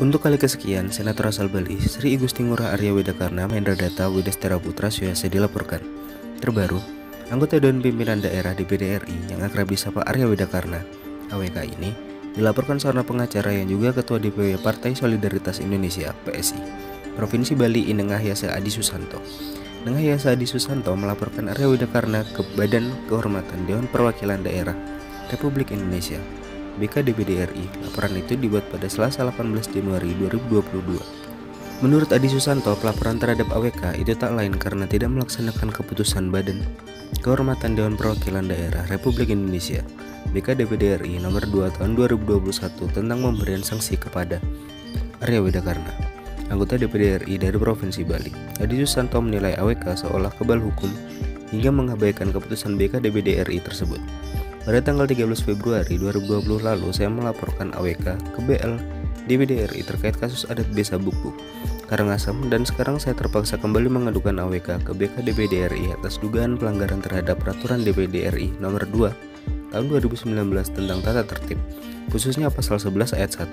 Untuk kali kesekian, Senator asal Bali, Sri Igusti Ngurah Arya Widakarna Mahendradata Widastira Putra Suyase dilaporkan. Terbaru, anggota Dewan Pimpinan Daerah DPD RI yang akrab disapa Arya Widakarna, AWK ini, dilaporkan seorang pengacara yang juga Ketua DPW Partai Solidaritas Indonesia (PSI) Provinsi Bali Inengahyasa Adi Susanto. Inengahyasa Adi Susanto melaporkan Arya Widakarna ke Badan Kehormatan Dewan Perwakilan Daerah Republik Indonesia (BK-DPD RI). Laporan itu dibuat pada Selasa 18 Januari 2022. Menurut Adi Susanto, pelaporan terhadap AWK itu tak lain karena tidak melaksanakan keputusan Badan Kehormatan Dewan Perwakilan Daerah Republik Indonesia (BK-DPD RI) nomor 2 tahun 2021 tentang pemberian sanksi kepada Arya Widakarna, anggota DPD RI dari Provinsi Bali. Adi Susanto menilai AWK seolah kebal hukum hingga mengabaikan keputusan BK-DPD RI tersebut. Pada tanggal 13 Februari 2020 lalu, saya melaporkan AWK ke BL DPD RI terkait kasus adat Desa Bukbuk, Karangasem, dan sekarang saya terpaksa kembali mengadukan AWK ke BK DPD RI atas dugaan pelanggaran terhadap Peraturan DPD RI nomor 2 tahun 2019 tentang tata tertib, khususnya pasal 11 ayat 1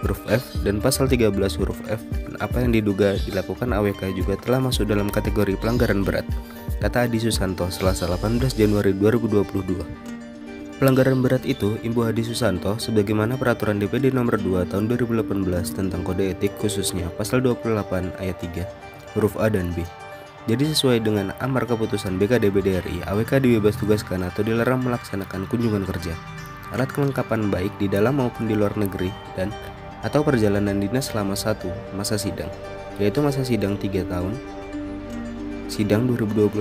huruf F dan pasal 13 huruf F, dan apa yang diduga dilakukan AWK juga telah masuk dalam kategori pelanggaran berat, kata Adi Susanto Selasa 18 Januari 2022. Pelanggaran berat itu, imbuh Adi Susanto, sebagaimana Peraturan DPD nomor 2 tahun 2018 tentang kode etik, khususnya pasal 28 ayat 3 huruf A dan B. Jadi sesuai dengan amar keputusan BK-DPD RI, AWK dibebas tugaskan atau dilarang melaksanakan kunjungan kerja, alat kelengkapan baik di dalam maupun di luar negeri, dan atau perjalanan dinas selama satu masa sidang, yaitu masa sidang 3 tahun, sidang 2021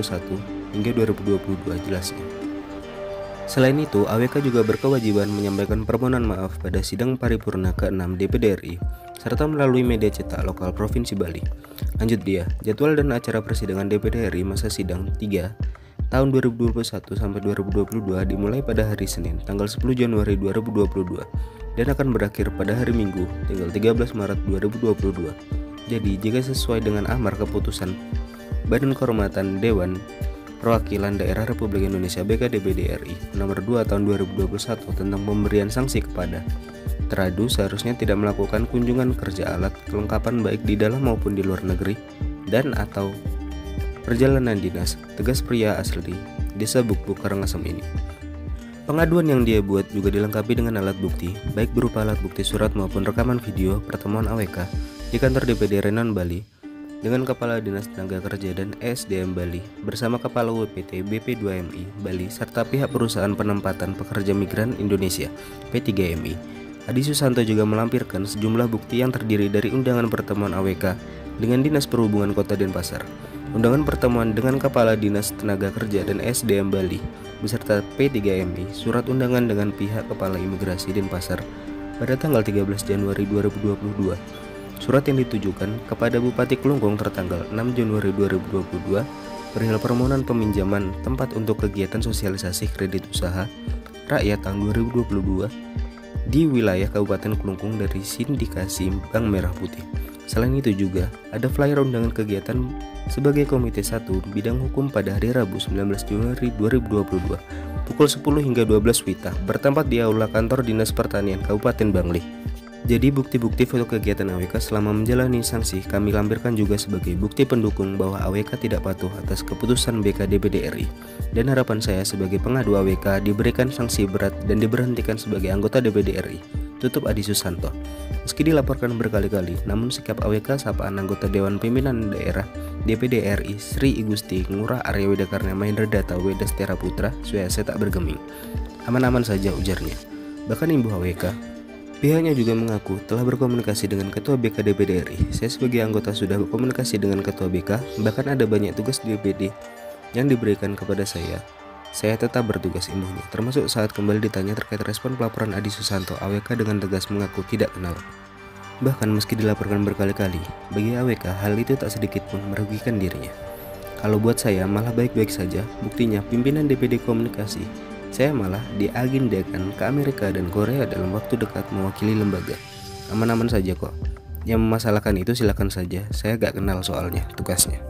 hingga 2022 jelasnya. Selain itu, AWK juga berkewajiban menyampaikan permohonan maaf pada sidang paripurna ke-6 DPD RI, serta melalui media cetak lokal Provinsi Bali. Lanjut dia, jadwal dan acara persidangan DPD RI masa sidang 3 tahun 2021 sampai 2022 dimulai pada hari Senin, tanggal 10 Januari 2022, dan akan berakhir pada hari Minggu, tanggal 13 Maret 2022. Jadi, jika sesuai dengan amar keputusan Badan Kehormatan Dewan Perwakilan Daerah Republik Indonesia BK-DPD RI nomor 2 tahun 2021 tentang pemberian sanksi kepada teradu, seharusnya tidak melakukan kunjungan kerja alat kelengkapan baik di dalam maupun di luar negeri dan atau perjalanan dinas, tegas pria asli Desa Bukbuk Karangasem ini. Pengaduan yang dia buat juga dilengkapi dengan alat bukti, baik berupa alat bukti surat maupun rekaman video pertemuan AWK di kantor DPD Renon Bali dengan Kepala Dinas Tenaga Kerja dan ESDM Bali bersama Kepala WPT BP2MI Bali serta pihak Perusahaan Penempatan Pekerja Migran Indonesia P3MI. Adi Susanto juga melampirkan sejumlah bukti yang terdiri dari undangan pertemuan AWK dengan Dinas Perhubungan Kota Denpasar, undangan pertemuan dengan Kepala Dinas Tenaga Kerja dan ESDM Bali beserta P3MI, surat undangan dengan pihak Kepala Imigrasi Denpasar pada tanggal 13 Januari 2022. Surat yang ditujukan kepada Bupati Kelungkung tertanggal 6 Januari 2022 perihal permohonan peminjaman tempat untuk kegiatan sosialisasi kredit usaha rakyat tahun 2022 di wilayah Kabupaten Kelungkung dari Sindikasi Bank Merah Putih. Selain itu juga ada flyer undangan kegiatan sebagai Komite 1 Bidang Hukum pada hari Rabu 19 Januari 2022 pukul 10 hingga 12 WITA bertempat di Aula Kantor Dinas Pertanian Kabupaten Bangli. Jadi bukti-bukti foto kegiatan AWK selama menjalani sanksi kami lampirkan juga sebagai bukti pendukung bahwa AWK tidak patuh atas keputusan BK-DPD RI, dan harapan saya sebagai pengadu AWK diberikan sanksi berat dan diberhentikan sebagai anggota DPD RI, tutup Adi Susanto. Meski dilaporkan berkali-kali, namun sikap AWK sapaan anggota Dewan Pimpinan Daerah DPD RI Sri Igusti Ngurah Arya Widakarna Mahendradata Widastira Putra Suyase tak bergeming. Aman-aman saja, ujarnya. Bahkan imbuh AWK, pihaknya juga mengaku telah berkomunikasi dengan Ketua BK DPD RI. Saya sebagai anggota sudah berkomunikasi dengan Ketua BK, bahkan ada banyak tugas di DPD yang diberikan kepada saya. Saya tetap bertugas, imbuhnya, termasuk saat kembali ditanya terkait respon pelaporan Adi Susanto, AWK dengan tegas mengaku tidak kenal. Bahkan meski dilaporkan berkali-kali, bagi AWK hal itu tak sedikit pun merugikan dirinya. Kalau buat saya malah baik-baik saja, buktinya pimpinan DPD komunikasi. Saya malah diagendakan ke Amerika dan Korea dalam waktu dekat mewakili lembaga. Aman-aman saja kok. Yang memasalahkan itu silakan saja, saya gak kenal soalnya tugasnya.